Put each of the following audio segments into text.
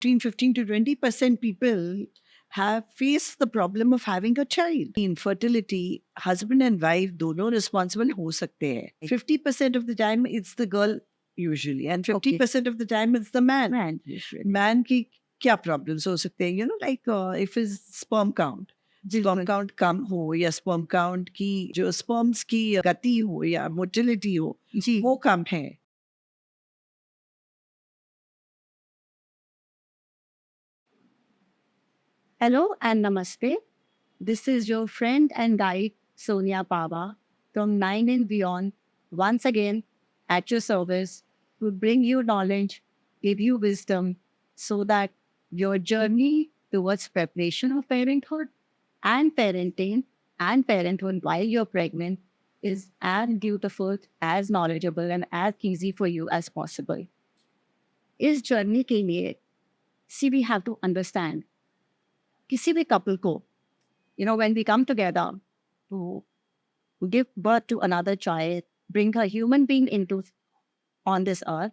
between 15 to 20% people have faced the problem of having a child. Infertility, husband and wife दोनों responsible हो सकते हैं. 50% of the time it's the girl usually, and 50% of the time it's the man. Man की क्या problems हो सकते हैं? Like if his sperm count कम हो या sperm count की जो sperms की गति हो या motility हो, वो कम है. Hello and namaste. This is your friend and guide Sonia Pava from Nine and Beyond, once again at your service to bring you knowledge, give you wisdom so that your journey towards preparation of parenthood and parenting and parenthood while you're pregnant is as beautiful, as knowledgeable, and as easy for you as possible. इस journey के लिए, see, we have to understand किसी भी couple को, when we come together to give birth to another child, bring a human being on this earth,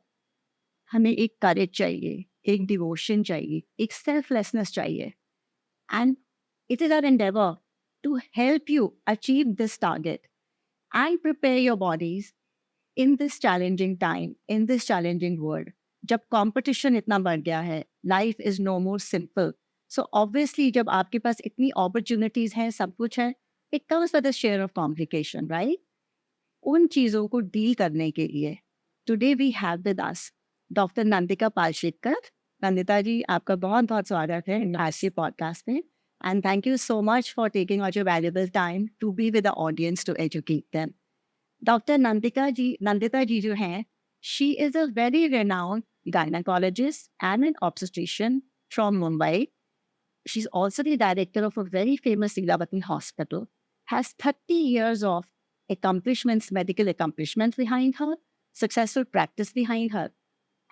हमें एक courage चाहिए, एक devotion चाहिए, एक selflessness चाहिए. And it is our endeavor to help you achieve this target and prepare your bodies in this challenging time, in this challenging world. जब competition इतना बढ़ गया है, life is no more simple. So obviously, जब आपके पास इतनी opportunities हैं, सब कुछ है, it comes with a share of complication, right? उन चीज़ों को deal करने के लिए, today we have with us Dr. Nandika Palshetkar. Nandita जी, आपका बहुत बहुत स्वागत है आज के podcast में. And thank you so much for taking out your valuable time to be with the audience to educate them. Dr. Nandita ji जो हैं, she is a very renowned gynecologist and an obstetrician from Mumbai. She's also the director of a very famous Lilavati hospital, has 30 years of medical accomplishments behind her, successful practice behind her.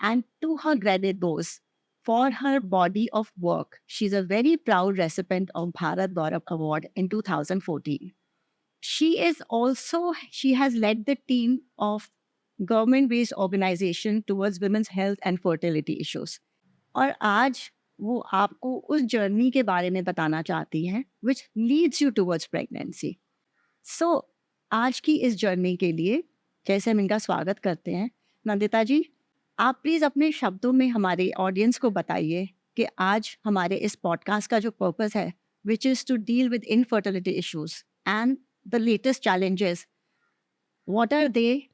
And to her credit goes, for her body of work, she's a very proud recipient of Bharat Gaurav Award in 2014. She has led the team of government-based organization towards women's health and fertility issues. और आज वो आपको उस journey के बारे में बताना चाहती हैं which leads you towards pregnancy. So, आज की इस जर्नी के लिए जैसे हम इनका स्वागत करते हैं, नंदिता जी, आप प्लीज अपने शब्दों में हमारे ऑडियंस को बताइए कि आज हमारे इस पॉडकास्ट का जो पर्पस है which is to deal with infertility issues and the latest challenges. What are they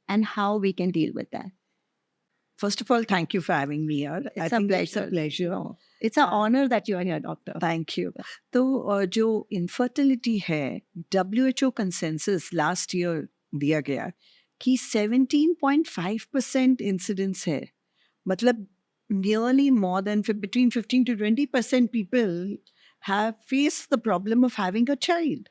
and how we can deal with that? First of all, thank you for having me here. It's a pleasure. It's an honor that you are here, doctor. Thank you. तो जो infertility है, WHO consensus last year दिया गया कि 17.5% incidence है. मतलब nearly more than between 15 to 20% people have faced the problem of having a child.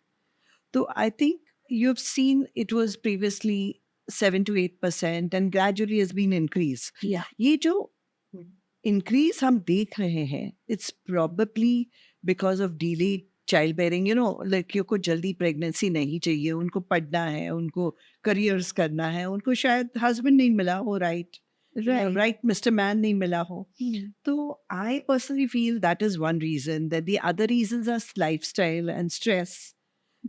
So I think you've seen it was previously 7 to 8% and gradually has been increased. Yeah. ये जो increase हम देख रहे हैं, it's probably because of delayed childbearing. लड़कियों को जल्दी pregnancy नहीं चाहिए, उनको पढ़ना है, उनको careers करना है, उनको शायद husband नहीं मिला हो, right Mr. Man नहीं मिला हो. So I personally feel that is one reason. That the other reasons are lifestyle and stress.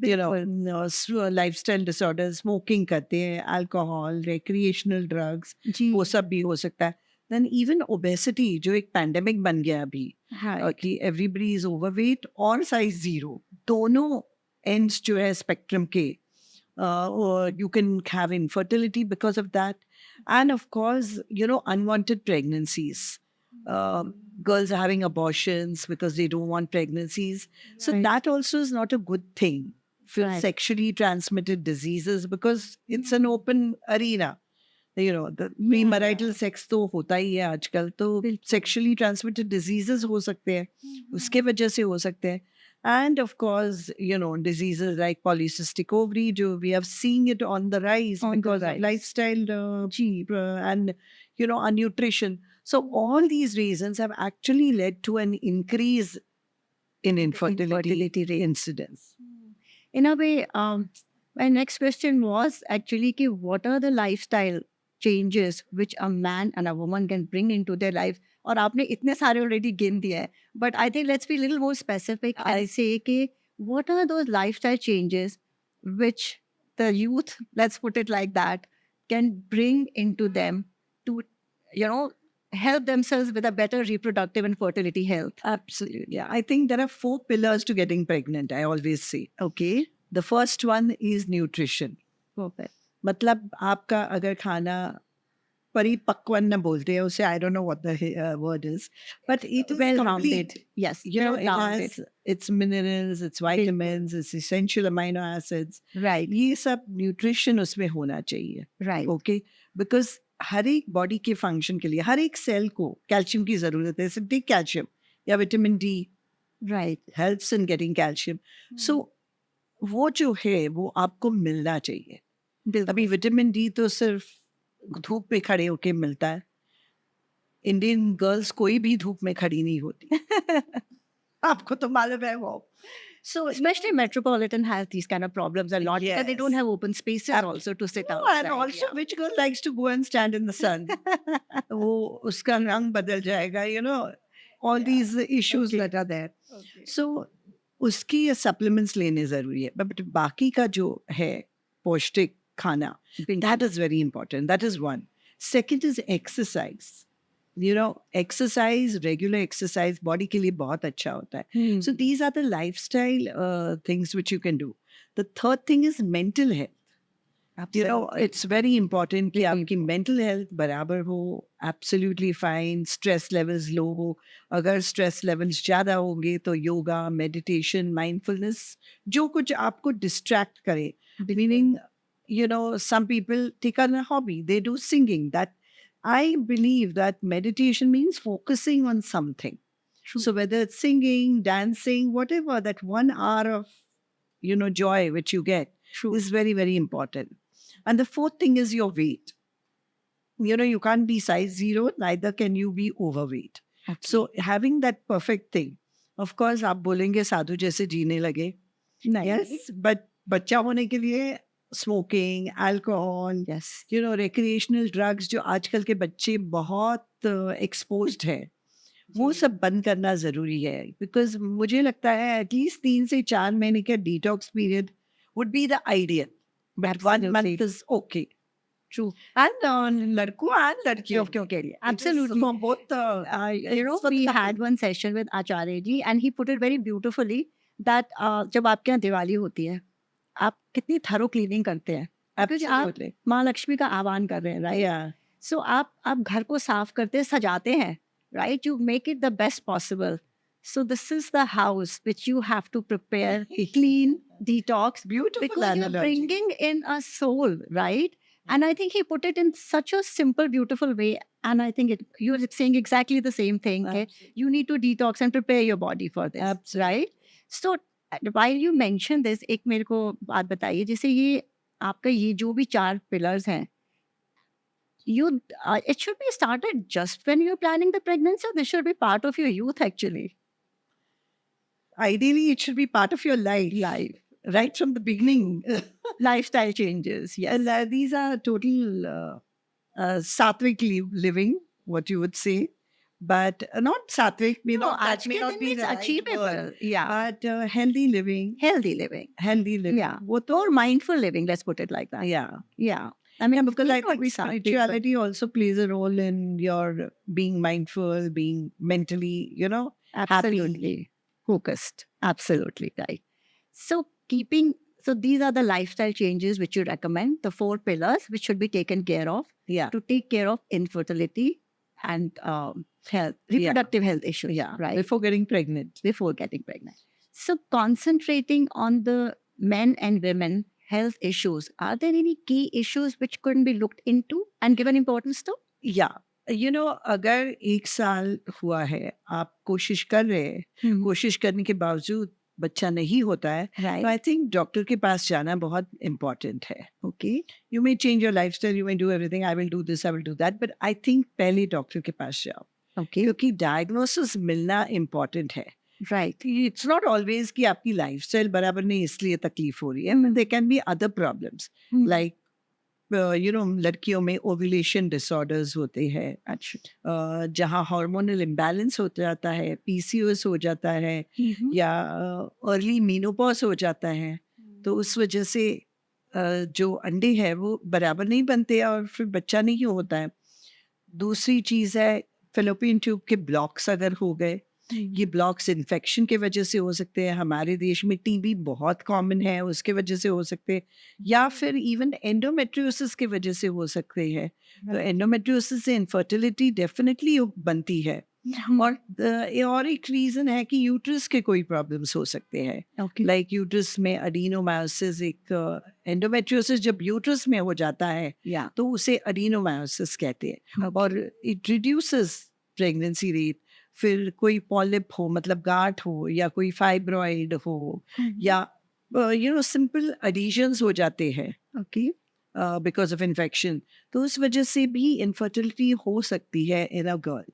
Lifestyle disorders, smoking करते हैं, alcohol, recreational drugs, वो सब भी हो सकता है. Then even obesity, जो एक pandemic बन गया अभी, कि everybody is overweight or size 0. दोनों ends जो है spectrum के, or you can have infertility because of that. And of course, unwanted pregnancies. Girls are having abortions because they don't want pregnancies. So that also is not a good thing for sexually transmitted diseases because it's an open arena. The premarital sex तो होता ही है आजकल, तो sexually transmitted diseases हो सकते हैं, उसके वजह से हो सकते हैं. And of course, diseases like polycystic ovary, we have seen it on the rise because of lifestyle and, our nutrition. So all these reasons have actually led to an increase in infertility incidence. In a way, my next question was actually, what are the lifestyle changes which a man and a woman can bring into their life और आपने इतने सारे already गिन दिए हैं, but I think let's be little more specific I say कि what are those lifestyle changes which the youth, let's put it like that, can bring into them to help themselves with a better reproductive and fertility health. Absolutely. I think there are 4 pillars to getting pregnant, I always say. Okay. The first one is nutrition. Perfect. मतलब आपका अगर खाना परिपक्वन बोलते हैं उसे, I don't know what the word is, but it is Well-rounded. complete. Yes. You know, it Well-rounded. has its minerals, its vitamins, its essential amino acids. Right. ये सब nutrition उसमें होना चाहिए. Right. Okay? Because हर एक body के function के लिए हर एक सेल को कैल्शियम की जरूरत है. सिर्फ कैल्शियम या vitamin D helps in getting calcium. So वो जो है वो आपको मिलना चाहिए. अभी विटामिन डी तो सिर्फ धूप में खड़े होके मिलता है. इंडियन गर्ल्स कोई भी धूप में खड़ी नहीं होती. आपको तो मालूम है वो. So especially metropolitan has these kind of problems a lot because they don't have open spaces also to sit outside. And also, which girl likes to go and stand in the sun? वो उसका रंग बदल जाएगा, you know, all these issues that are there. So उसकी supplements लेने जरूरी है. But बाकी का जो है पौष्टिक खाना, that is very important. That is one. Second is exercise. You know, exercise, regular exercise, body के लिए बहुत अच्छा होता है. So these are the lifestyle things which you can do. The third thing is mental health. Absolutely. You know, it's very important कि आपकी mental health बराबर हो. Absolutely fine. Stress levels low हो. अगर stress levels ज़्यादा होंगे तो yoga, meditation, mindfulness, जो कुछ आपको distract करे. Meaning, you know, some people take on a hobby. They do singing. That I believe that meditation means focusing on something. True. So whether it's singing, dancing, whatever, that 1 hour of, you know, joy which you get is very, very important. And the fourth thing is your weight. You know, you can't be size 0, neither can you be overweight. Okay. So having that perfect thing, of course, आप बोलेंगे साधु जैसे जीने लगे. Yes, but बच्चा होने के लिए smoking, alcohol, yes, you know, recreational drugs जो आजकल के बच्चे बहुत exposed हैं, वो सब बंद करना जरूरी है. Because मुझे लगता है at least 3 से 4 महीने का detox period would be the ideal. But 1 month is okay. True. And लड़कों and लड़कियों के लिए. Absolutely. For both, you know, we had one session with Acharya ji and he put it very beautifully that जब आपके यहाँ दिवाली होती है, आप कितनी थरो क्लीनिंग करते हैं क्योंकि आप माँ लक्ष्मी का आह्वान कर रहे हैं, राइट? सो आप घर को साफ करते हैं, सजाते हैं, right? You make it the best possible. So this is the house which you have to prepare, clean, detox, beautiful, because you're bringing in a soul, right? And I think he put it in such a simple, beautiful way. And I think you're saying exactly the same thing. Okay? You need to detox and prepare your body for this. Absolutely. Right? So while you mention this, एक मेरे को बात बताइए, जैसे ये आपका ये जो भी 4 pillars हैं, it should be started just when you're planning the pregnancy, or this should be part of your youth actually? Ideally, it should be part of your life. Right from the beginning. Lifestyle changes, yes. And these are total sattvic living, what you would say. But not sattvic, may not be the achievable. Right, yeah. But healthy living. Healthy living. Yeah. Or mindful living, let's put it like that. Yeah. I mean, because I think spirituality also plays a role in your being mindful, being mentally, you know, absolutely happy. Focused. Absolutely right. So these are the lifestyle changes which you recommend, the 4 pillars which should be taken care of to take care of infertility and health, reproductive health issues. Right. Before getting pregnant. So concentrating on the men and women health issues, are there any key issues which couldn't be looked into and given importance to? Yeah. You know, अगर 1 साल हुआ है, आप कोशिश कर रहे हैं, कोशिश करने के बावजूद बच्चा नहीं होता है, तो आई थिंक डॉक्टर के पास जाना बहुत इम्पोर्टेंट है. Okay, you may change your lifestyle, you may do everything, I will do this, I will do that, but I think पहले डॉक्टर के पास जाओ. ओके, क्योंकि डायग्नोसिस मिलना इम्पोर्टेंट है. राइट. इट्स नॉट ऑलवेज कि आपकी लाइफस्टाइल बराबर नहीं इसलिए तकलीफ हो रही है. There can be other problems like लड़कियों में ओव्यूलेशन डिसऑर्डर्स होते हैं, जहाँ हार्मोनल इम्बैलेंस हो जाता है, पीसीओएस हो जाता है, या अर्ली मीनोपॉज हो जाता है, तो उस वजह से जो अंडे हैं वो बराबर नहीं बनते और फिर बच्चा नहीं होता है। दूसरी चीज़ है फेलोपियन ट्यूब के ब्लॉक्स अगर हो गए, ये ब्लॉक्स इन्फेक्शन के वजह से हो सकते हैं। हमारे देश में टीबी बहुत कॉमन है, उसके वजह से हो सकते हैं, या फिर इवन एंडोमेट्रियोसिस की वजह से हो सकते हैं। तो एंडोमेट्रियोसिस से इनफर्टिलिटी डेफिनेटली बनती है। और एक रीज़न है कि यूट्रस के कोई प्रॉब्लम्स हो सकते हैं, लाइक यूट्रस में अडीनोमायोसिस, एक एंडोमेट्रियोसिस जब यूट्रस में हो जाता है तो उसे अडीनोमायोसिस कहते हैं, और इट रिड्यूसेस प्रेगनेंसी रेट। फिर कोई पॉलिप हो, मतलब गांठ हो, या कोई फाइब्रॉइड हो, या सिंपल एडिशंस हो जाते हैं बिकॉज ऑफ इन्फेक्शन, तो उस वजह से भी इनफर्टिलिटी हो सकती है इन अ गर्ल।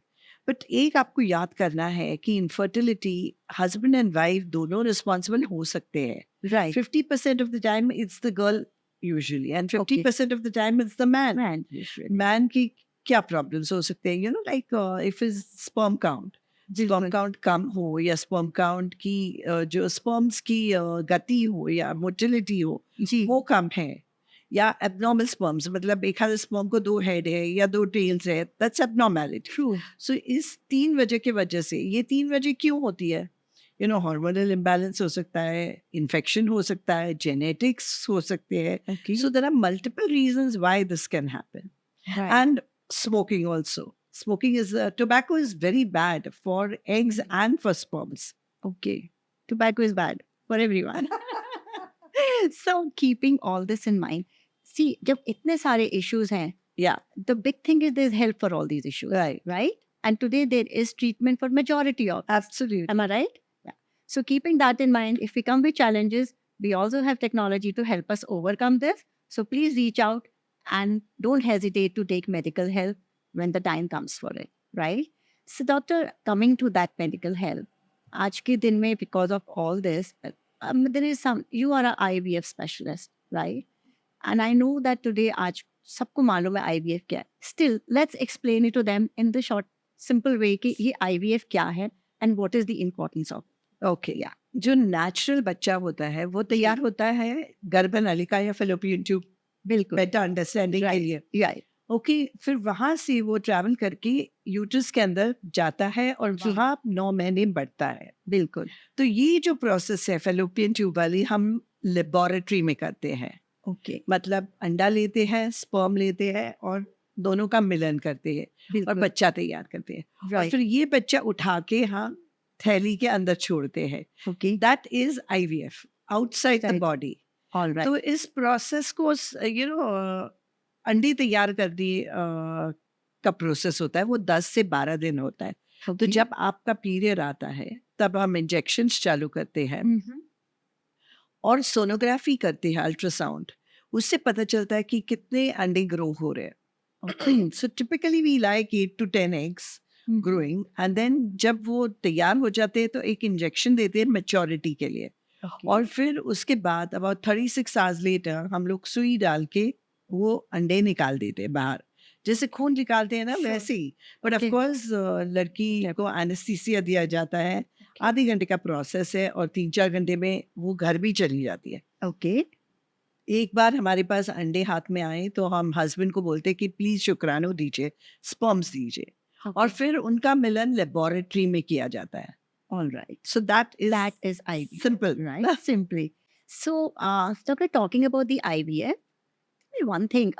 बट एक आपको याद करना है कि इनफर्टिलिटी हस्बैंड एंड वाइफ दोनों रिस्पॉन्सिबल हो सकते हैं, right. 50% of the time it's the girl usually, and 50% of the time it's the man. Man की क्या प्रॉब्लम्स हो सकते हैं, like if is sperm count कम हो, या स्पर्म काउंट की जो स्पर्म्स की गति हो या मोटिलिटी हो वो कम है, या एबनॉर्मल स्पर्म्स, मतलब एक आध स्पर्म को 2 हेड है या 2 टेल्स है, दैट्स एबनॉर्मैलिटी। सो इस 3 वजह की वजह से, ये 3 वजह क्यों होती है? हार्मोनल इम्बैलेंस हो सकता है, इन्फेक्शन हो सकता है, जेनेटिक्स हो सकते हैं। So there are multiple reasons why this can happen, and smoking also. Smoking is tobacco is very bad for eggs and for sperms. Tobacco is bad for everyone. So keeping all this in mind, see, जब इतने सारे issues हैं, the big thing is there's help for all these issues, right? And today there is treatment for majority of. Absolutely. Am I right? Yeah. So keeping that in mind, if we come with challenges, we also have technology to help us overcome this. So please reach out and don't hesitate to take medical help when the time comes for it, right? So doctor, coming to that medical help, आज के दिन में, because of all this, there is you are an IVF specialist, right? And I know that today आज सबको मालूम है IVF क्या है. Still, let's explain it to them in the short, simple way कि ये IVF क्या है and what is the importance of. जो नेचुरल बच्चा होता है वो तैयार होता है गर्भनलिका या फेलोपियन ट्यूब, बिल्कुल, बेटर अंडरस्टैंडिंग के लिए। फिर वहां से वो ट्रैवल करके यूट्रस के अंदर जाता है और वहाँ 9 महीने बढ़ता है। बिल्कुल। तो ये जो प्रोसेस है फेलोपियन ट्यूब वाली, हम लेबोरेटरी में करते हैं। मतलब अंडा लेते हैं, स्पर्म लेते हैं और दोनों का मिलन करते हैं और बच्चा तैयार करते हैं। और फिर ये बच्चा उठा के हम थैली के अंदर छोड़ते हैं। That is IVF, outside the body. तो इस प्रोसेस को अंडे तैयार कर दिए का प्रोसेस होता है, वो 10 से 12 दिन होता है। तो जब आपका पीरियड आता है तब हम इंजेक्शंस चालू करते हैं और सोनोग्राफी करते हैं, अल्ट्रासाउंड। उससे पता चलता है कि कितने अंडे ग्रो हो रहे हैं। So typically we like 8 to 10 eggs growing, and then जब वो तैयार हो जाते हैं तो एक इंजेक्शन देते हैं मैच्योरिटी के लिए। और फिर उसके बाद अबाउट 36 आवर्स लेटर हम लोग सुई डाल के वो अंडे निकाल देते हैं बाहर, जैसे खून निकालते हैं ना वैसे ही। बट ऑफ कोर्स लड़की को एनेस्थीसिया दिया जाता है, आधे घंटे का प्रोसेस है और 3-4 घंटे में वो घर भी चली जाती है। एक बार हमारे पास अंडे हाथ में आए तो हम हस्बैंड को बोलते कि प्लीज शुक्राणु दीजिए, स्पर्म्स दीजिए, और फिर उनका मिलन लेबोरेटरी में किया जाता है। All right. So that is IVF. simple, right? Simply. So, Doctor, talking about the IVF, one thing,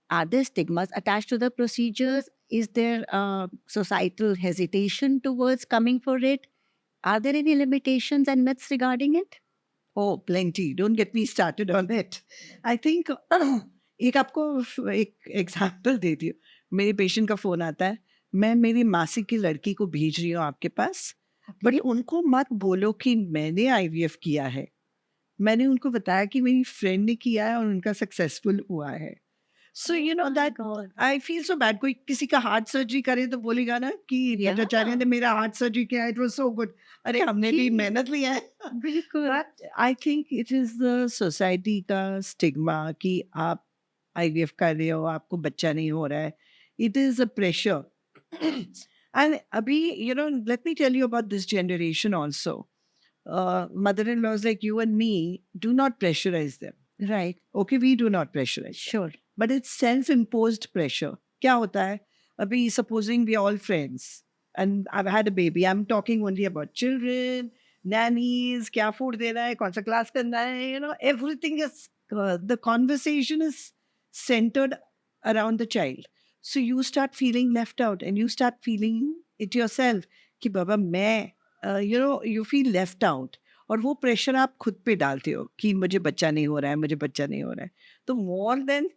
are there stigmas attached to the procedures? Is there societal hesitation towards coming for it? Are there any limitations and myths regarding it? Oh, plenty. Don't get me started on it. I think एक आपको एक example देती हूँ। मेरे patient का phone आता है, मैं मेरी मासी की लड़की को भेज रही हूँ आपके पास, बट उनको मत बोलो कि मैंने IVF किया है। मैंने उनको बताया कि मेरी फ्रेंड ने किया है और उनका सक्सेसफुल हुआ है। So that I feel so bad. कोई किसी का हार्ट सर्जरी करे तो बोलेगा ना कि भट्टाचार्य ने मेरा हार्ट सर्जरी किया, इट वाज सो गुड। अरे हमने भी मेहनत लिया है। बिल्कुल। But I think it is the society का स्टिग्मा कि आप IVF कर रहे हो, आपको बच्चा नहीं हो रहा है. It is a pressure. And abhi, let me tell you about this generation also. Mother-in-laws like you and me, do not pressurize them. Right. Okay, we do not pressurize them. Sure. But it's self-imposed pressure. क्या होता है? Abhi, supposing we are all friends and I've had a baby, I'm talking only about children, nannies, क्या food देना है, कौन सा class करना है, everything is, the conversation is centered around the child. So you start feeling left out and you start feeling it yourself कि बाबा मैं, you feel left out. और वो प्रेशर आप खुद पे डालते हो कि मुझे बच्चा नहीं हो रहा है, मुझे बच्चा नहीं हो रहा है. तो more than,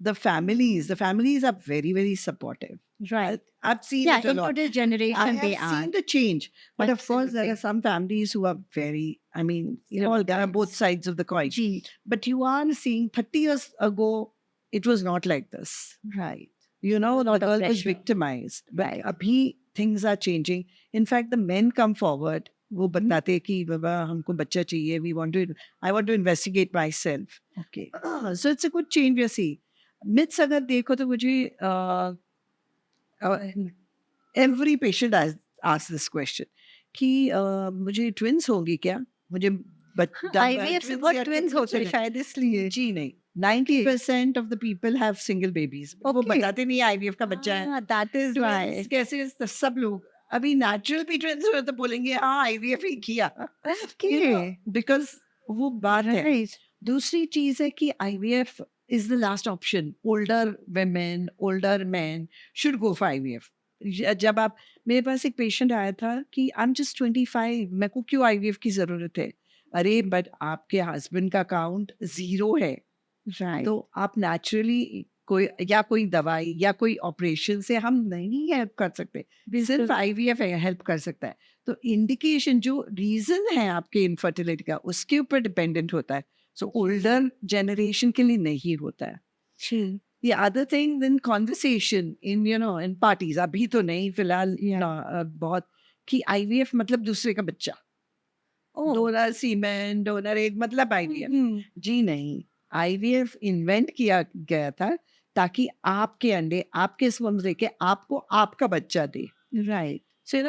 the families are very, very supportive. Right. I've seen Yeah, it a lot. into this generation I they have are. seen the change. But of course, there Absolutely. are some families who are very, there are both sides of the coin. Gee. But you are seeing 30 years ago, it was not like this. Right. The lot of girl was pressure. victimized. But Right. abhi things are changing. In fact, the men come forward. वो बताते कि बाबा हमको बच्चा चाहिए. I want to investigate myself. Okay. So it's a good change you see. Myths अगर देखो तो मुझे every patient asks this question कि मुझे twins होंगी क्या? मुझे IVF से बहुत twins होते हैं शायद इसलिए. जी नहीं. 90% of the people have single babies. वो Okay. बताते नहीं IVF का बच्चा है. That is why. Twins कैसे सब लोग अभी natural भी twins हुए तो बोलेंगे हाँ IVF ही किया. Okay. Because वो बात है. Right. दूसरी चीज है कि IVF is the last option. Older women, older men should go for IVF. जब आप मेरे पास एक पेशेंट आया था कि I'm just 25, मेरे को क्यों IVF की जरूरत है? अरे बट आपके हस्बैंड का काउंट 0 है. Right. तो आप नेचुरली कोई दवाई या कोई ऑपरेशन से हम नहीं हेल्प कर सकते. सिर्फ IVF हेल्प कर सकता है. तो इंडिकेशन जो रीजन है आपके इनफर्टिलिटी का उसके ऊपर डिपेंडेंट होता है. सो ओल्डर जनरेशन के लिए नहीं होता है. The other thing, then conversation in parties. अभी तो नहीं फिलहाल बहुत कि IVF मतलब दूसरे का बच्चा. डोनर सीमेन, डोनर एग मतलब IVF. जी नहीं. IVF इन्वेंट किया गया था ताकि आपके अंडे आपके स्पर्म देके आपको आपका बच्चा दे. Right. So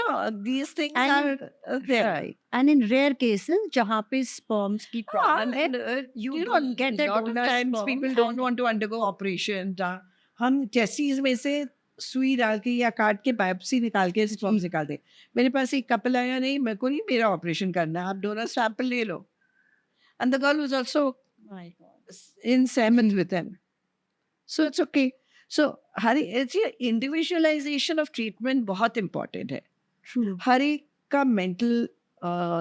these things And- are there. Right. And in rare cases, जहाँ पे sperms की problem है, And, you don't get a lot of donor times sperm people and- don't want to undergo operation. हम testis में से सुई डाल के या काट के बायोप्सी निकाल के स्पर्म्स निकालते. मेरे पास एक कपल आया नहीं मेरे को नहीं मेरा ऑपरेशन करना है आप डोनर सैंपल ले लो. And the girl was also My God. in semen with them. So it's okay. So Hari, it's individualization of treatment बहुत important है. True. हर एक का मेंटल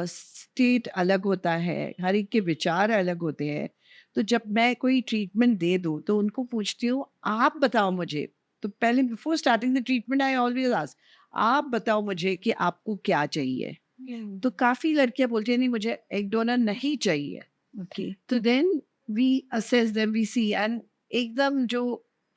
स्टेट अलग होता है. हर एक के विचार अलग होते हैं. तो जब मैं कोई ट्रीटमेंट दे दूँ तो उनको पूछती हूँ आप बताओ मुझे. तो पहले before starting the treatment I always ask आप बताओ मुझे कि आपको क्या चाहिए. तो काफ़ी लड़कियां बोलती हैं नहीं मुझे एक डोनर नहीं चाहिए. Okay. तो then we assess them we see and एकदम जो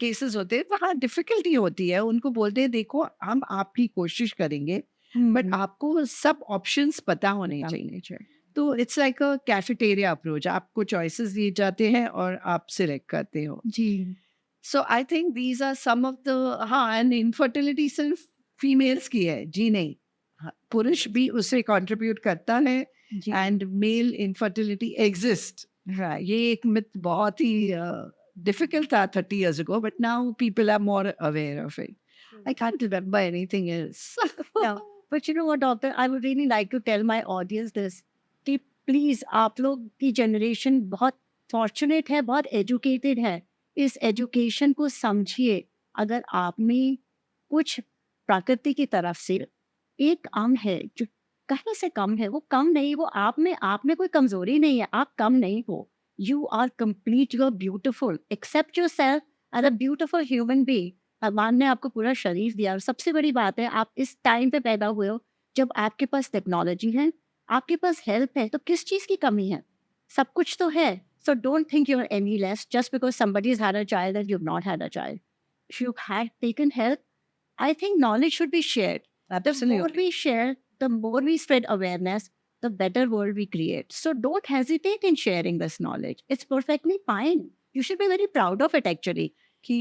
केसेस होते हैं वहाँ डिफिकल्टी होती है. उनको बोलते हैं देखो हम आपकी कोशिश करेंगे बट आपको सब ऑप्शंस पता होने चाहिए. तो it's like a cafeteria approach. आपको चॉइसेस दिए जाते हैं और आप सिलेक्ट करते हो. जी. So I think these are some of the हाँ एंड इनफर्टिलिटी सिर्फ फीमेल्स की है जी नहीं. पुरुष भी उसे कंट्रीब्यूट करता है जी. And male infertility exist. ये एक मिथ बहुत ही डिफिकल्ट था 30 years ago but now people are more aware of it. I can't remember anything else. Yeah. But you know what, doctor, I would really like to tell my audience this कि please आप लोग की generation बहुत fortunate है, बहुत educated है. इस education को समझिए. अगर आप में कुछ प्रकृति की तरफ से एक अंग है जो कहीं से कम है, वो कम नहीं, वो आप में कोई कमजोरी नहीं है. आप कम नहीं हो. You are complete, you are beautiful. Accept yourself as a beautiful human being. भगवान ने आपको पूरा शरीर दिया. और सबसे बड़ी बात है आप इस टाइम पे पैदा हुए हो जब आपके पास टेक्नोलॉजी है, आपके पास हेल्प है. तो किस चीज की कमी है? सब कुछ तो है. So don't think you're any less just because somebody's had a child and you've not had a child. If you had taken help, I think knowledge should be shared. The more we share, the more we spread awareness, the better world we create. So don't hesitate in sharing this knowledge. It's perfectly fine. You should be very proud of it actually. कि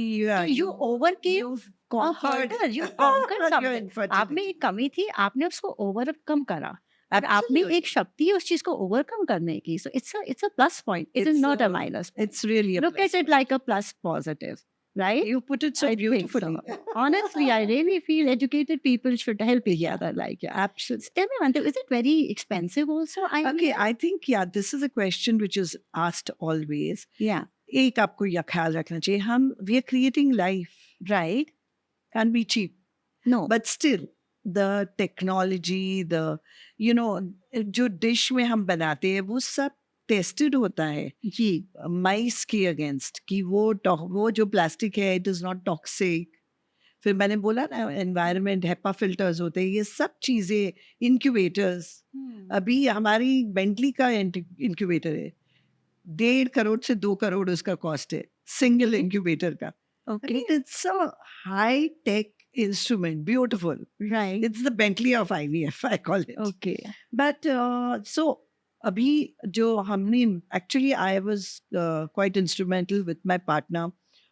You overcame you've a conquered hurdle. You conquered your something. infertility. आप में एक कमी थी, आपने उसको overcome करा और आप में Absolutely. एक शक्ति है उस चीज को ओवरकम करने की. So it's a plus point. It is It's not a a- minus. It's really a Look plus at it like a plus positive, right? You put it so I think beautifully. so. Honestly, I really feel educated people should help each other. Like, yeah. Absolutely. Tell me one thing, is it very expensive also? Okay, I think, yeah, this is a question which is asked always. Yeah, एक आपको यह ख्याल रखना चाहिए, हम we are creating life, right? can be cheap, No. but still the technology, the जो dish में हम बनाते हैं वो सब टेस्टेड होता है जी, माइस के अगेंस्ट कि वो जो प्लास्टिक है इट इज नॉट टॉक्सिक. फिर मैंने बोला ना एनवायरनमेंट हेपा फिल्टर्स होते हैं, ये सब चीजें, इंक्यूबेटर्स. अभी हमारी बेंटली का इंक्यूबेटर है 1.5 करोड़ से 2 करोड़ उसका कॉस्ट है सिंगल इंक्यूबेटर का. okay, it's a high tech instrument, beautiful. right. It's the Bentley of IVF, I call it. Okay. But so अभी जो हमने actually I was quite instrumental with my partner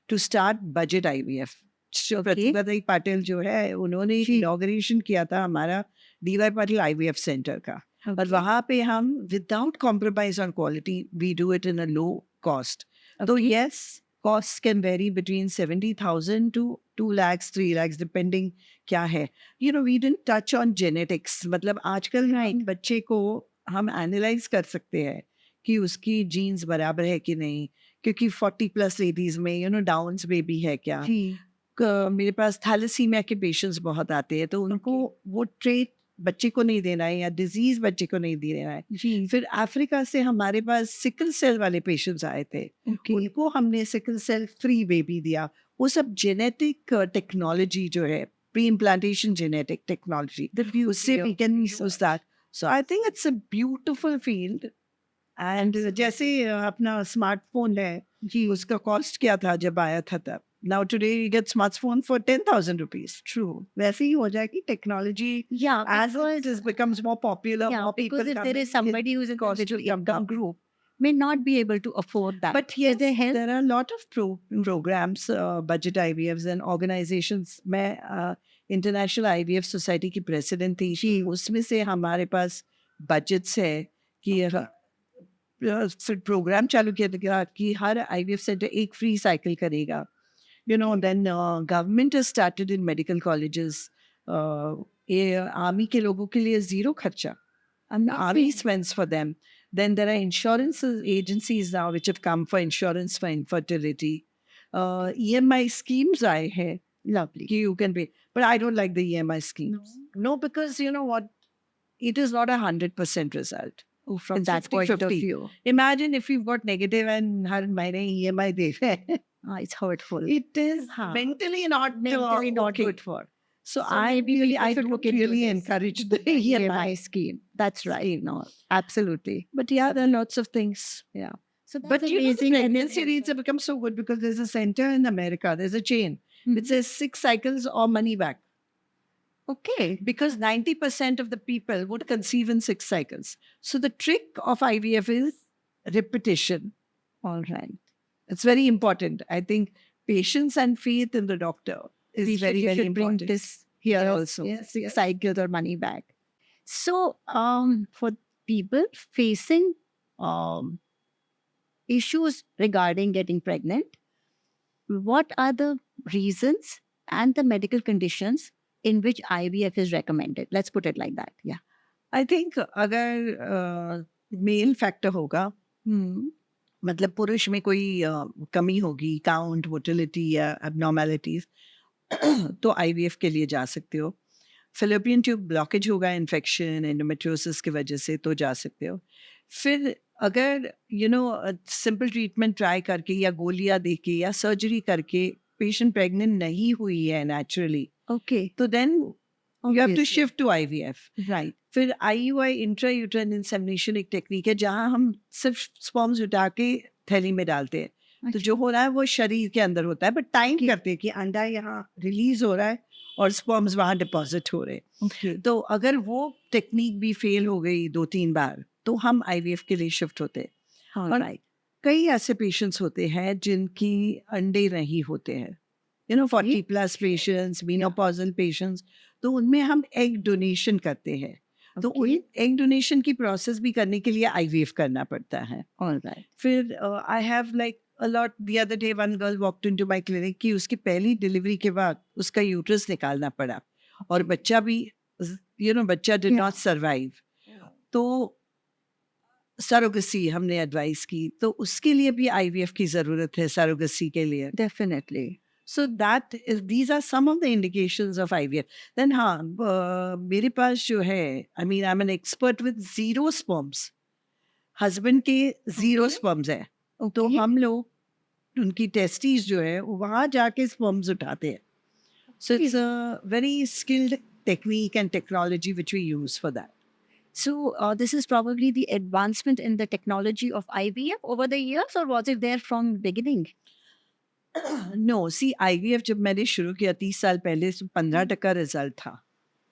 to start budget IVF. So प्रतिभा दाई पाटिल जो है उन्होंने inauguration किया था हमारा DY Patil IVF centre का. और वहाँ पे हम without compromise on quality we do it in a low cost. So yes, costs can vary between 70,000 to 2 lakhs, 3 lakhs, depending क्या है. We didn't touch on genetics. मतलब आजकल बच्चे को हम एनालाइज कर सकते हैं कि उसकी जीन्स बराबर है कि नहीं, क्योंकि 40+ लेडीज में डाउन्स बेबी है क्या. मेरे पास थैलेसीमिया के पेशेंट्स बहुत आते हैं, तो उनको वो ट्रेट बच्चे को नहीं देना है या डिजीज बच्चे को नहीं देना है. फिर अफ्रीका से हमारे पास सिकल सेल वाले पेशेंट्स आए थे. उनको हमने सिकल सेल फ्री बेबी दिया. वो सब जेनेटिक टेक्नोलॉजी जो है, प्री इम्प्लांटेशन जेनेटिक टेक्नोलॉजी, उससे we can use that. So I think it's a beautiful field. And जैसे अपना स्मार्टफोन है जी, उसका कॉस्ट क्या था जब आया था तब. Now today you get smartphone for 10,000 rupees. True. वैसे ही हो जाएगी technology. Yeah, As it becomes more popular, yeah, more people because if come there in, is somebody who's in a cost middle will come income down. group may not be able to afford that. But yes, they help. there are a lot of programs, budget IVFs and organizations. मैं International IVF Society की president थी. उसमें से हमारे पास budgets है कि फिर programme चालू किया था कि हर IVF सेंटर एक फ्री साइकिल करेगा. Then government has started in medical colleges. ये आर्मी के लोगों के लिए zero खर्चा. And the army spends for them. Then there are insurance agencies now which have come for insurance for infertility. EMI schemes आए हैं. Lovely. You can pay. But I don't like the EMI schemes. No, because you know what? It is not 100% result. From that point of view. Imagine if you've got negative and हर महीने EMI दे रहे हैं. It's hurtful. It is mentally not okay. good for. So I don't really encourage the EMI scheme. That's right. No, absolutely. But yeah, there are lots of things. Yeah. So that's But amazing. Pregnancy rates have become so good because there's a center in America. There's a chain. It says 6 cycles or money back. Okay. Because 90% of the people would conceive in 6 cycles. So the trick of IVF is repetition. All right. It's very important. I think patience and faith in the doctor is very, very important. Bring this here also. Yes, yes. Cycles or money back. So, for people facing issues regarding getting pregnant, what are the reasons and the medical conditions in which IVF is recommended? Let's put it like that. Yeah. I think अगर mail factor होगा, मतलब पुरुष में कोई कमी होगी, count, motility या abnormalities, तो IVF के लिए जा सकते हो. फिलिपियन ट्यूब ब्लॉकेज होगा, इन्फेक्शन, एंडोमेट्रियोसिस की वजह से, तो जा सकते हो. फिर अगर सिंपल ट्रीटमेंट ट्राई करके या गोलियां देके या सर्जरी करके पेशेंट प्रेग्नेंट नहीं हुई है नेचुरली, Okay. तो then you have to Obviously. shift to IVF. Right. फिर IUI इंट्रायूटेराइन इंसेमिनेशन एक टेक्निक है जहाँ हम सिर्फ स्पर्म्स उठा के थैली में डालते हैं. तो जो हो रहा है वो शरीर के अंदर होता है, बट टाइम करते हैं कि अंडा यहाँ रिलीज हो रहा है और स्पर्म्स वहाँ डिपॉजिट हो रहे हैं. Okay. तो अगर वो टेक्निक भी फेल हो गई 2-3 बार, तो हम IVF के लिए शिफ्ट होते हैं. All और right. कई ऐसे पेशेंट्स होते हैं जिनकी अंडे नहीं होते हैं, 40 प्लस पेशेंट्स, मेनोपॉजल पेशेंट्स, तो उनमें हम एग डोनेशन करते हैं। तो उन एग डोनेशन की प्रोसेस भी करने के लिए आईवीएफ करना पड़ता है। ऑलराइट। फिर I have like a lot, the other day one girl walked into my clinic कि उसकी पहली डिलीवरी के बाद उसका यूट्रस निकालना पड़ा और बच्चा भी, बच्चा डिड नॉट सर्वाइव। तो सरोगेसी हमने एडवाइस की, तो उसके लिए भी आईवीएफ की ज़रूरत है, सरोगेसी के लिए। Definitely. So that is, these are some of the indications of IVF. Then हाँ, मेरे पास जो है, I mean I'm an expert with zero sperms. Husband के जीरो स्पर्म्स है, तो हम लोग उनकी टेस्टीज जो है वहाँ जाके स्पर्म्स उठाते हैं. So it's a very skilled technique and technology which we use for that. So this is probably the advancement in the technology of IVF over the years, or was it there from beginning? No, see IVF जब मैंने शुरू किया 30 साल पहले, 15% result था.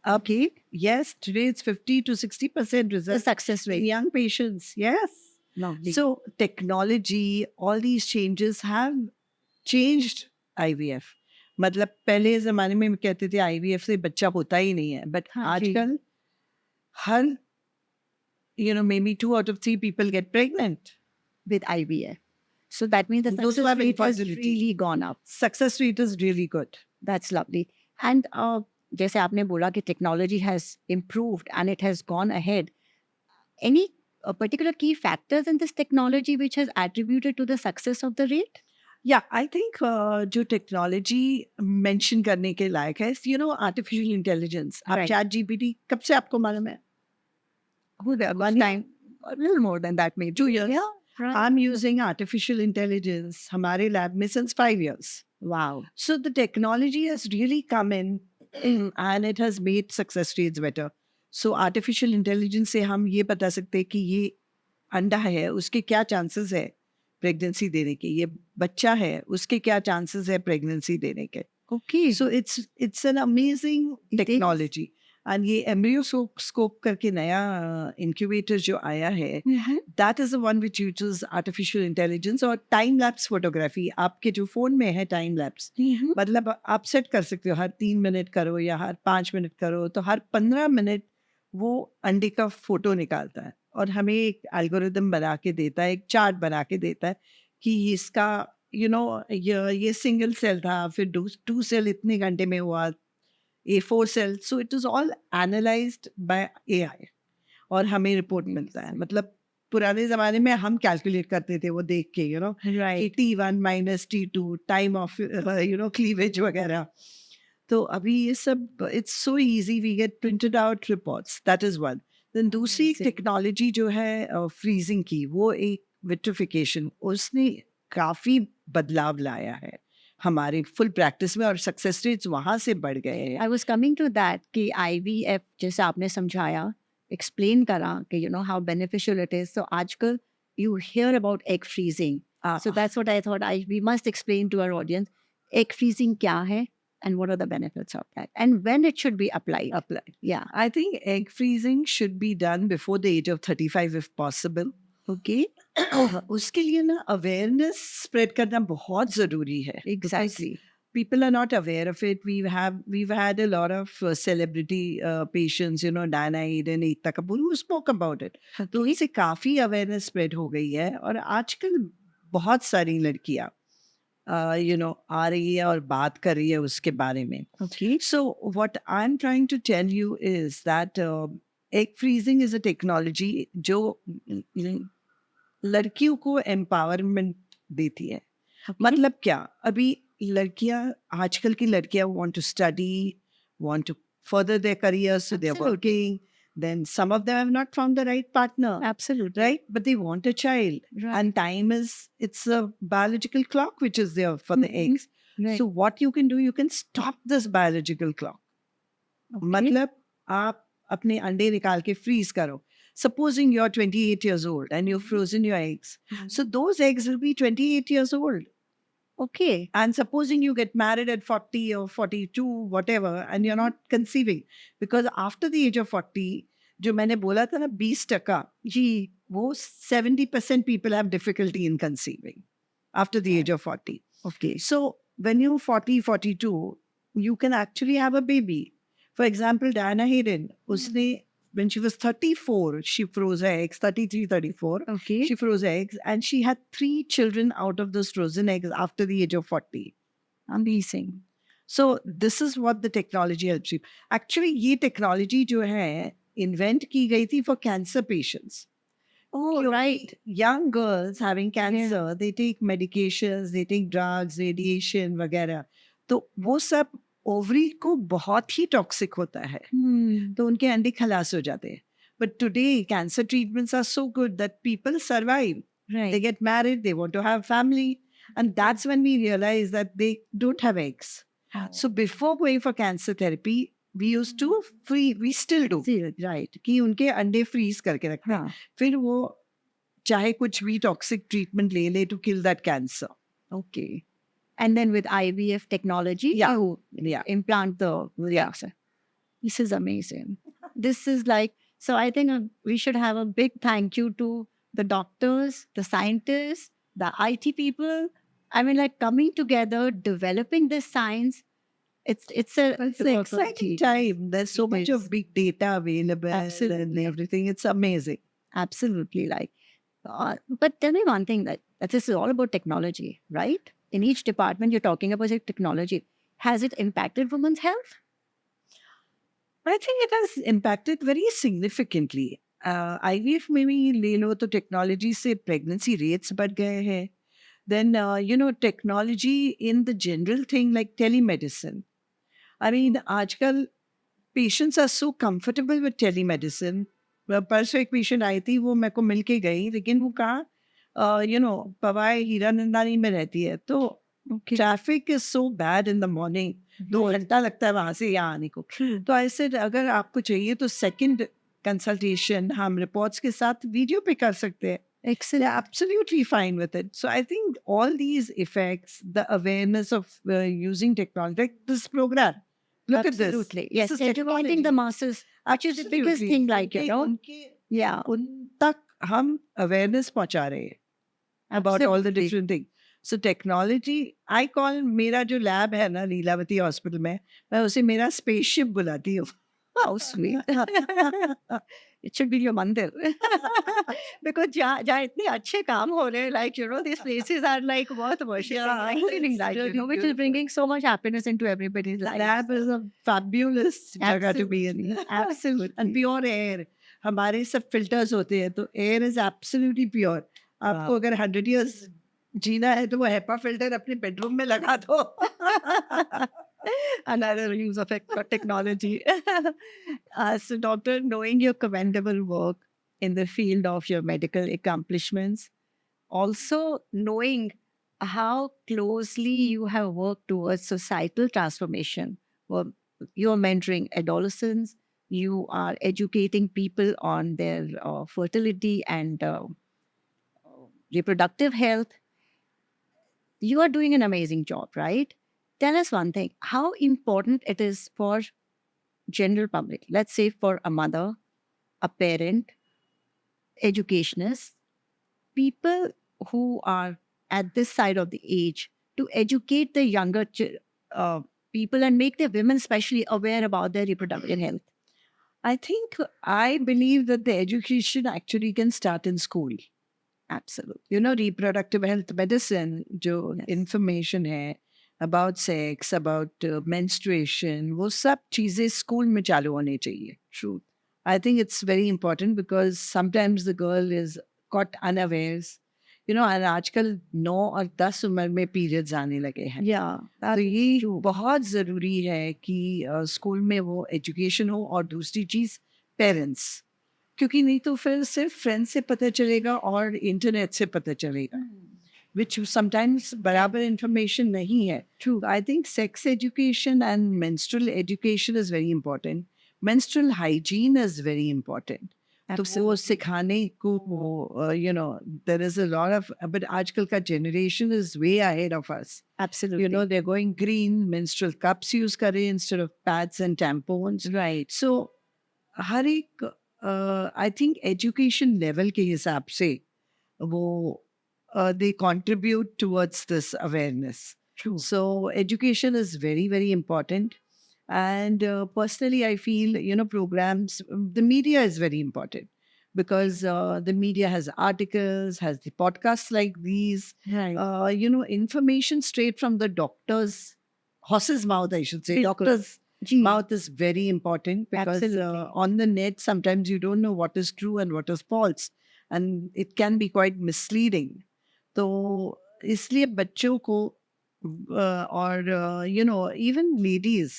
Okay, yes, today it's 50 to 60% The result success in rate. young patients. Yes. Lovely. So technology, all these changes have changed IVF. मतलब पहले ज़माने में कहते थे IVF से बच्चा होता ही नहीं है, but हाँ जी. आजकल हर, maybe 2 out of 3 people get pregnant. With IVF. So that means the Those who success have rate has infertility. really gone up. Success rate is really good. That's lovely. And जैसे आपने बोला कि technology has improved and it has gone ahead. Any particular key factors in this technology which has attributed to the success of the rate? Yeah, I think जो technology mention करने के लायक है, artificial intelligence. आप Right. Chat GPT कब से आपको मालूम है? One time, a little more than that maybe. 2 years. Yeah. Right. I'm using artificial intelligence हमारे lab में since 5 years. Wow. So the technology has really come in and it has made success rates better. So artificial intelligence से हम ये बता सकते हैं कि ये अंडा है, उसके क्या चांसेस है प्रेगनेंसी देने के, ये बच्चा है, उसके क्या चांसेस है प्रेगनेंसी देने के. Okay. So it's an amazing It is. technology. And ये एम्ब्रियोस्कोप करके नया इंक्यूबेटर जो आया है, that is the one which uses artificial intelligence और टाइम लैप्स फोटोग्राफी. आपके जो फोन में है टाइम लैप्स, मतलब आप सेट कर सकते हो हर 3 मिनट करो या हर 5 मिनट करो, तो हर 15 मिनट वो अंडे का फोटो निकालता है और हमें एक एल्गोरिदम बना के देता है, एक चार्ट बना के देता है कि इसका ये सिंगल सेल था, फिर 2 सेल इतने घंटे में हुआ, A4 cell. So it is all analysed by AI और हमें रिपोर्ट मिलता है. मतलब पुराने जमाने में हम कैलकुलेट करते थे वो देख के, Right. T1 minus T2 time of cleavage वगैरह. तो अभी ये सब it's so easy, we get printed out reports. That is one. Then दूसरी Amazing. टेक्नोलॉजी जो है फ्रीजिंग की, वो एक विट्रिफिकेशन, उसने काफ़ी बदलाव लाया है हमारे फुल प्रैक्टिस में और सक्सेस रेट्स वहाँ से बढ़ गए हैं. I was coming to that कि IVF जैसे आपने समझाया, explain करा कि how beneficial it is. So आजकल you hear about egg freezing. So that's what I thought we must explain to our audience. Egg freezing क्या है and what are the benefits of that and when it should be applied. Yeah. I think egg freezing should be done before the age of 35 if possible. Okay. उसके लिए ना awareness spread करना बहुत ज़रूरी है. Exactly. People are not aware of it. We've had a lot of celebrity patients, Diana Eden, Ekta Kapoor, who spoke about it. तो इससे काफ़ी अवेयरनेस स्प्रेड हो गई है और आजकल बहुत सारी लड़कियाँ आ रही है और बात कर रही है उसके बारे में. Okay. So what I'm trying to tell you is that egg freezing is a technology जो लड़कियों को एम्पावरमेंट देती है. मतलब क्या, अभी लड़कियां, आजकल की लड़कियां want to study, want to further their careers, so they're working. Then some of them have not found the right partner. Absolutely. Right? But they want a child. Right. And time it's a biological clock which is there for the eggs. Right. So what you can do, you can stop this biological clock. Okay. मतलब आप अपने अंडे निकाल के freeze करो. Supposing you're 28 years old and you've frozen your eggs. So those eggs will be 28 years old. Okay. And supposing you get married at 40 or 42, whatever, and you're not conceiving. Because after the age of 40, जो मैंने बोला था ना 20%, जी, वो 70% people have difficulty in conceiving after the age of 40. Okay. So when you're 40, 42, you can actually have a baby. For example, Diana Hayden, usne, when she was 34, she froze her eggs, 33, 34. Okay. She froze eggs and she had 3 children out of those frozen eggs after the age of 40. Amazing. So this is what the technology helps you. Actually, ये technology जो है invent की गई थी for cancer patients. Oh, क्योंकि right. young girls having cancer, they take medications, they take drugs, radiation वगैरह. तो वो सब ओवरी को बहुत ही टॉक्सिक होता है. तो उनके अंडे खलास हो जाते हैं. But today, cancer treatments are so good that people survive. Right. They get married, they want to have family. And that's when we realize that they don't have eggs. So before going for cancer therapy, we used to we still do. Right. कि उनके अंडे freeze करके रखते हैं. फिर वो चाहे कुछ भी toxic treatment ले ले to kill that cancer. Okay. And then with IVF technology, you implant the cancer. This is amazing. This is like, so I think we should have a big thank you to the doctors, the scientists, the IT people. I mean, like coming together, developing this science. It's an exciting time. There's so much of big data available and everything. It's amazing. Absolutely. Like, but tell me one thing, that this is all about technology, right? In each department, you're talking about technology. Has it impacted women's health? I think it has impacted very significantly. IVF में भी ले लो तो technology से pregnancy rates बढ़ गए हैं. Then, technology in the general thing like telemedicine. I mean, आजकल patients are so comfortable with telemedicine. परसों एक patient आई थी, वो मेरे को मिल के गई, लेकिन वो कहाँ, पवाई हीरानंदानी में रहती है. तो traffic is so bad in the morning. 2 घंटा लगता है वहाँ से यहाँ आने को. तो I said, अगर आपको चाहिए तो second consultation हम reports के साथ video पे कर सकते हैं. Excellent. They're absolutely fine with it. So I think all these effects, the awareness of using technology, like this program. Look Absolutely. at this. Yes, educating the masses, which is the biggest thing, like, yeah. उन तक हम awareness पहुंचा रहे हैं about all the different things. So technology, I call मेरा जो lab है ना लीलावती hospital में, मैं उसे मेरा spaceship बुलाती हूँ. How sweet. It should be your mandir. Because जहाँ इतने अच्छे काम हो रहे हैं, like, these places are like worth worshipping. Which is bringing so much happiness into everybody's life. Lab is a fabulous जगह to be in. Absolutely. And pure air. हमारे सब filters होते हैं, तो air is absolutely pure. आपको अगर 100 years जीना है तो वो HEPA filter अपने bedroom में लगा दो. Another use of technology. So, doctor, knowing your commendable work in the field of your medical accomplishments, also knowing how closely you have worked towards societal transformation. Well, you're mentoring adolescents, you are educating people on their fertility and reproductive health. You are doing an amazing job, right? Tell us one thing, how important it is for general public, let's say for a mother, a parent, educationists, people who are at this side of the age, to educate the younger people and make the women especially aware about their reproductive health. I believe that the education actually can start in school. Absolutely. Reproductive health medicine, जो information है, about sex, about menstruation, वो सब चीजें school में चालू होनी चाहिए. True. I think it's very important because sometimes the girl is caught unawares. And आजकल 9 और 10 उम्र में periods आने लगे हैं. Yeah. तो ये बहुत ज़रूरी है कि स्कूल में वो education हो, और दूसरी चीज़ parents. क्योंकि नहीं तो फिर सिर्फ फ्रेंड्स से पता चलेगा और इंटरनेट से पता चलेगा. Which sometimes barabar information nahi hai. True. I think sex education and menstrual education is very important. Menstrual hygiene is very important. Absolutely. तो वो सिखाने को, there is a lot of, but आजकल का generation is way ahead of us. Absolutely. They're going green, menstrual cups use करें instead of pads and tampons. Right. So हर एक I think education level के हिसाब से वो they contribute towards this awareness. True. So education is very, very important. And personally, I feel, programs, the media is very important because the media has articles, has the podcasts like these, Right. information straight from the doctor's horse's mouth, I should say. Bilkul. Doctor's Gee. mouth is very important because Absolutely. on the net, sometimes you don't know what is true and what is false. And it can be quite misleading. तो इसलिए बच्चों को और even ladies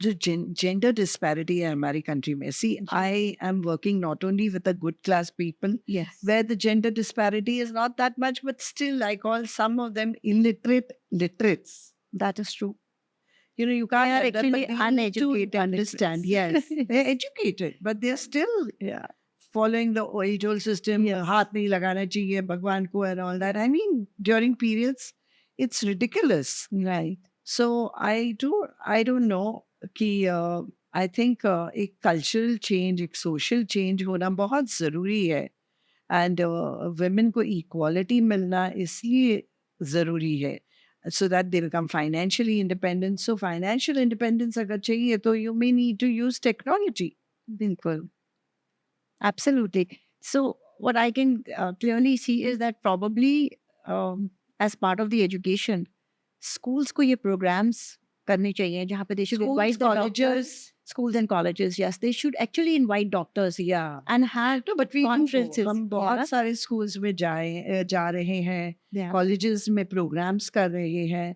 जो gender disparity है हमारी country में see I am working not only with the good class people Yes. where the gender disparity is not that much, but still I call some of them literates. That is true. You can't They are help that, actually but they need to uneducated understand. literates. Yes, they're educated, but they're still Yeah. following the age-old system. Yes. हाथ नहीं लगाना चाहिए भगवान को and all that. I mean, during periods, it's ridiculous. Right. So I don't know कि I think एक cultural change, एक social change होना बहुत ज़रूरी है. And women को equality मिलना इसलिए ज़रूरी है. So that they become financially independent. So financial independence अगर चाहिए तो you may need to use technology. Bilkul. Absolutely. So what I can clearly see is that probably as part of the education, schools को ये programs करने चाहिए जहाँ पे they should Schools, invite the colleges. doctors. Schools and colleges, yes, they should actually invite doctors Yeah. and have No, but we conferences. हम बहुत सारे schools में जा रहे हैं, Yeah. colleges में programs कर रहे हैं,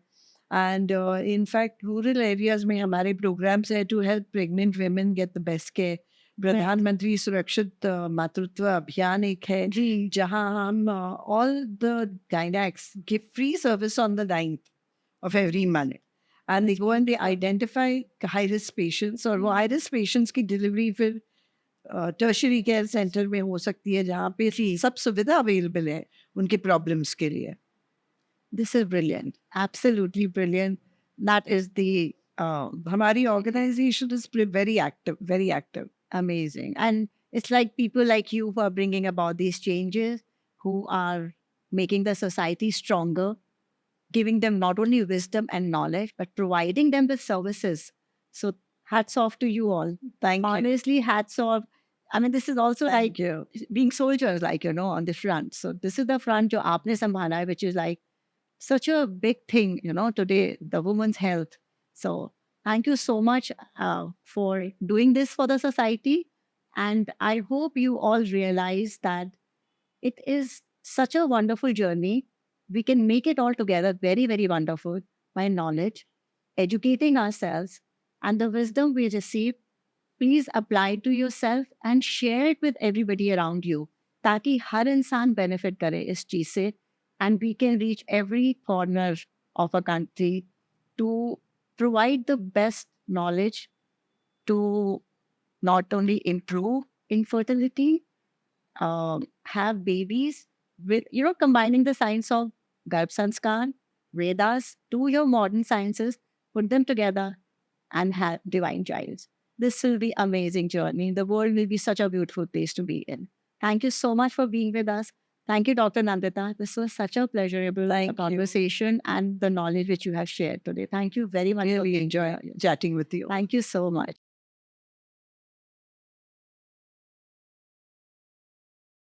and in fact rural areas में हमारे programs है to help pregnant women get the best care. प्रधानमंत्री सुरक्षित मातृत्व अभियान एक है जी जहाँ हम all the gynacs give free service on the 9th of every month. And they go and they identify high-risk patients और वो high-risk patients की delivery फिर tertiary care center में हो सकती है जहाँ पे सब सुविधा available है उनके problems के लिए. This is brilliant. Absolutely brilliant. That is the हमारी organization is very active, very active. amazing. And it's like people like you who are bringing about these changes, who are making the society stronger, giving them not only wisdom and knowledge, but providing them with services. So hats off to you all. Thank you. Honestly, hats off. I mean, this is also Thank like you. being soldiers, like, on the front. So this is the front jo aapne sambhala hai, which is like such a big thing, today, the women's health. So thank you so much for doing this for the society. And I hope you all realize that it is such a wonderful journey. We can make it all together very, very wonderful by knowledge, educating ourselves, and the wisdom we receive. Please apply it to yourself and share it with everybody around you. ताकि हर इंसान benefit करे इस चीज से, and we can reach every corner of a country to provide the best knowledge to not only improve infertility, have babies with, combining the science of Garbh Sanskar, Vedas to your modern sciences, put them together and have divine childs. This will be amazing journey. The world will be such a beautiful place to be in. Thank you so much for being with us. Thank you, Dr. Nandita. This was such a pleasurable conversation and the knowledge which you have shared today. Thank you very much. Really enjoy chatting with you. Thank you so much.